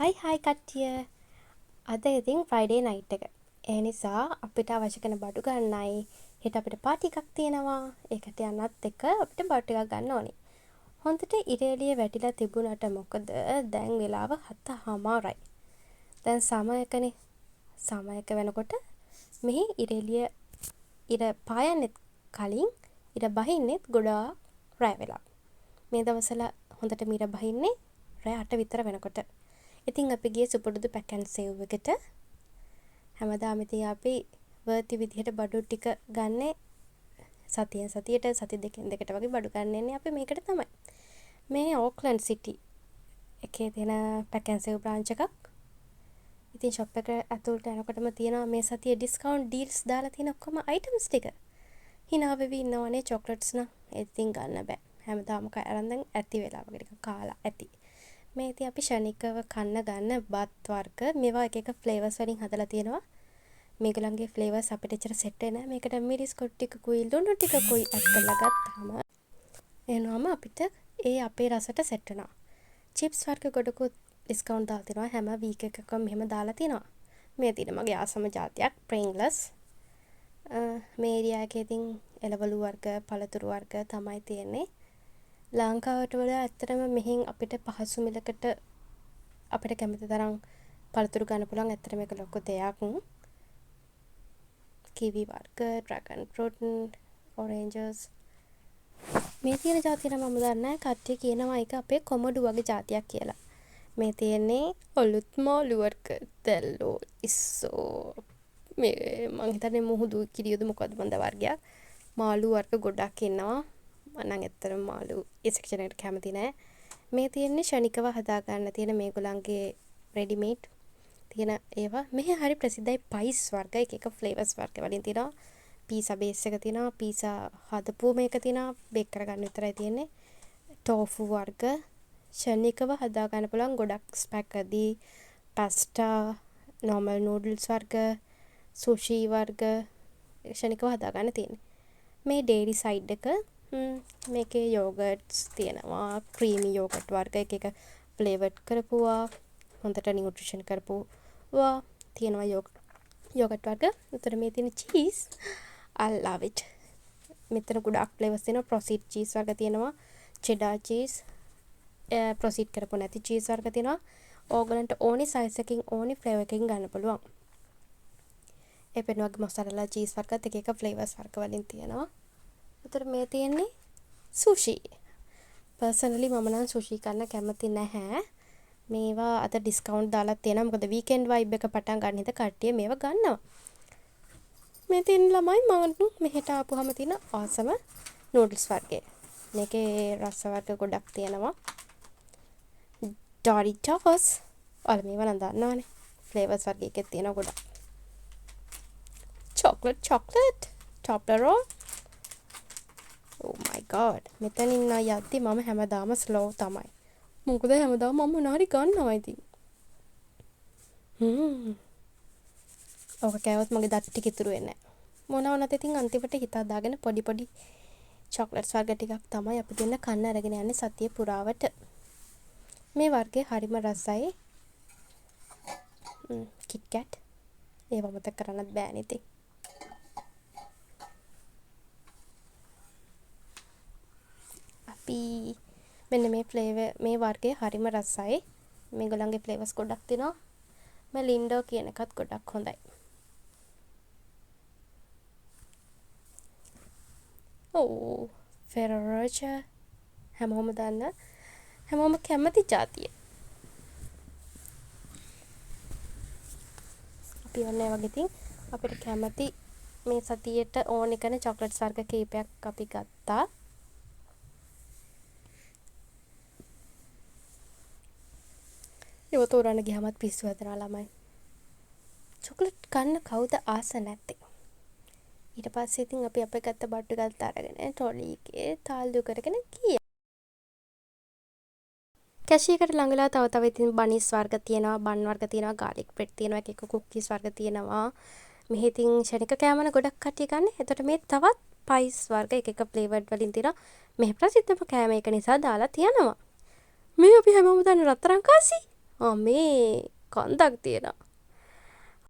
හයි කට්ටිය. අද ඉතින් ෆ්‍රයිඩේ නයිට් එක. ඒ නිසා අපිට අවශ්‍ය කරන බඩු ගන්නයි. හෙට අපිට පාටි එකක් තියෙනවා. ඒකට යන්නත් එක්ක අපිට බඩු ටිකක් ගන්න ඕනේ. හොඳට ඉර එළිය වැටිලා තිබුණාට මොකද දැන් වෙලාව 7:00යි. දැන් සමයකනේ. සමයක වෙනකොට මෙහි ඉර එළිය ඉර පායන්නෙත් කලින් ඉර බහින්නෙත් ගොඩාක් රැ වෙලා. මේ දවස්වල හොඳට මිර බහින්නේ රැ 8 විතර වෙනකොට. ඉතින් අපි ගියේ සුපුරුදු පැක් ඇන්ඩ් සේව් එකට. හැමදාම ඉතින් අපි වර්ති විදිහට බඩු ටික ගන්නෙ සතියෙන් සතියට සති දෙකෙන් දෙකට වගේ බඩු ගන්න එන්නේ අපි මේකට තමයි. මේ ඕක්ලන්ඩ් සිටි එකේ තියෙන පැක් ඇන්ඩ් සේව් බ්‍රාන්ච් එකක්. ඉතින් ෂොප් එක ඇතුළට යනකොටම තියෙනවා මේ සතියේ ඩිස්කවුන්ට් ඩීල්ස් දාලා තියෙන ඔක්කොම අයිටම්ස් ටික. hina වෙවි ඉන්නවනේ චොක්ලට්ස් නම්. ඉතින් ගන්න බෑ. හැමදාම අරන් දැන් ඇති වෙලා වගේ ටිකක් කාලා ඇති. මේ ඉතින් අපි ශනිකව කන්න ගන්න බත් වර්ග මේවා එක එක ෆ්ලේවර්ස් වලින් හදලා තියෙනවා. මේගොල්ලන්ගේ ෆ්ලේවර්ස් අපිට එච්චර සෙට් වෙන්නේ නැහැ. මේකට මිරිස් කොට් ටිකකුයි ලුණු ටිකකුයි ඇඩ් කරලා ගත්තාම එනවාම අපිට ඒ අපේ රසට සෙට් වෙනවා. චිප්ස් වර්ග ගොඩකුත් ඩිස්කවුන්ට් දාලා තියෙනවා. හැම වීක් එකකම මෙහෙම දාලා තියෙනවා. මේ තියෙන මගේ ආසම ජාතියක් ප්‍රින්ග්ලස්. මේ ඒරියා එකේ ඉතින් එළවලු වර්ග, පළතුරු වර්ග තමයි තියෙන්නේ. ලංකාවට වඩා ඇත්තටම මෙහින් අපිට පහසු මිලකට අපිට කැමති තරම් පළතුරු ගන්න පුළුවන්. ඇත්තට මේක ලොකු දෙයක්. කිවි වර්ග, ඩ්‍රැගන් ෆ්‍රූට්, ඔරේන්ජස්. මේ තියෙන ජාතිය නම් මම දන්නේ නැහැ. කට්ටිය කියනවා ඒක අපේ කොමඩු වගේ ජාතියක් කියලා. මේ තියෙන්නේ ඔලුත් මාළු වර්ග, තෙල්ලෝ, ඉස්සෝ. මේ මං හිතන්නේ මුහුදු කිරියොද මොකද්ද මන්ද වර්ගයක්. මාළු වර්ග ගොඩක් ඉන්නවා. මම ඇත්තටම මාළු ඒ සෙක්ෂන් එකට කැමති නෑ. මේ තියෙන්නේ ශනිකව හදා ගන්න තියෙන මේගොල්ලන්ගේ රෙඩිමේඩ් තියෙන ඒවා. මෙහි හරි ප්‍රසිද්ධයි පයිස් වර්ග එක එක ෆ්ලේවර්ස් වර්ග වලින් තියෙනවා. පීසා බේස් එක තියෙනවා. පීසා හදපුව මේක තියෙනවා. බේක් කරගන්න විතරයි තියෙන්නේ. ටෝෆු වර්ග ශනිකව හදා ගන්න පුළුවන් ගොඩක් ස්පැගටි, පාස්ටා, normal noodles වර්ග, සුෂි වර්ග ශනිකව හදා ගන්න තියෙන්නේ. මේ ඩේරි සයිඩ් එක මේකේ යෝගට්ස් තියෙනවා. ක්‍රීමි යෝගට් වර්ග එක එක ෆ්ලේවර්ඩ් කරපුවා. හොඳට නියුට්‍රිෂන් කරපුවා තියෙනවා යෝගට් වර්ග. උතර මේ තියෙන චීස් I love it. මෙතන ගොඩක් ෆ්ලේවර්ස් තියෙනවා. ප්‍රොසීඩ් චීස් වර්ග තියෙනවා. චෙඩර් චීස්, ප්‍රොසීඩ් කරපු නැති චීස් වර්ග තියෙනවා. ඕගලන්ට ඕනි සයිස් එකකින් ඕනි ෆ්ලේවර් එකකින් ගන්න පුළුවන්. ඒ පෙනුවගේ මොසරෙලා චීස් වර්ගත් එක එක ෆ්ලේවර්ස් වර්ග වලින් තියෙනවා. උතර මේ තියෙන්නේ සුෂි. පර්සනලි මම නම් සුෂි කන්න කැමති නැහැ. මේවා අද ඩිස්කවුන්ට් දාලා තියෙනවා. මොකද වීකෙන්ඩ් වයිබ් එක පටන් ගන්න හින්දා කට්ටිය මේවා ගන්නවා. මේ තියෙන ළමයි මම මෙහෙට ආපුවම තියෙන ආසම නූඩල්ස් වර්ගය. මේකේ රස වර්ග ගොඩක් තියෙනවා. ඩොරිටෝස්. ඔයාලා මේවා නම් දන්නවනේ. ෆ්ලේවර්ස් වර්ග එකක් තියෙනවා ගොඩක්. chocolate Toblerone. Oh my god. මෙතනින් යද්දි මම හැමදාම ස්ලෝ තමයි. මොකද හැමදාම මම මොනාරි ගන්නවා ඉතින්. ඔක කෑවොත් මගේ දත් ටික ඉතුරු වෙන්නේ නැහැ. මොනවා වුණත් ඉතින් අන්තිමට හිත හදාගෙන පොඩි පොඩි චොක්ලට්ස් වර්ග ටිකක් තමයි අපි දෙන්න කන්න අරගෙන යන්නේ සතිය පුරාවට. මේ වර්ගේ හරිම රසයි. කිට්කැට්. ඒව මතක කරන්නත් බෑනේ ඉතින්. මෙන්න මේ ෆ්ලේවර් මේ වර්ගයේ හරිම රසයි. මේගොල්ලන්ගේ ෆ්ලේවර්ස් ගොඩක් තියෙනවා. මේ ලින්ඩෝ කියන එකත් ගොඩක් හොඳයි. ඕ ෆෙරරෝ රෝචර් හැමෝම දන්න හැමෝම කැමති ජාතිය. අපි ඔන්න ඒ වගේ ඉතින් අපිට කැමති මේ සතියේට ඕනේ කරන චොක්ලට්ස් වර්ග කීපයක් අපි ගත්තා. ඒව තෝරන්න ගියාමත් පිස්සු හැදෙනවා ළමයි. චොක්ලට් කන්න කවුද ආස නැත්තේ? ඊට පස්සේ ඉතින් අපි අපේ ගත්ත බට්ටු ගත්ත අරගෙන ට්‍රොලි එකේ තාල්දු කරගෙන ගියා. කැෂියකට ළඟලා තව ඉතින් බනිස් වර්ග තියෙනවා, බන් වර්ග තියෙනවා, ගාර්ලික් බ්‍රෙඩ් තියෙනවා, එක එක කුකීස් වර්ග තියෙනවා. මෙහි ඉතින් ශනික කෑමන ගොඩක් කට්ටිය ගන්න. එතකොට මේ තවත් පයිස් වර්ග එක එක ෆ්ලේවර්ඩ් වලින් තියෙනවා. මේ ප්‍රසිද්ධම කෑම එක නිසා දාලා තියෙනවා. මේ අපි හැමෝම දන්න රත්තරන් කාසි. අමේ කන්දක් තියෙනවා.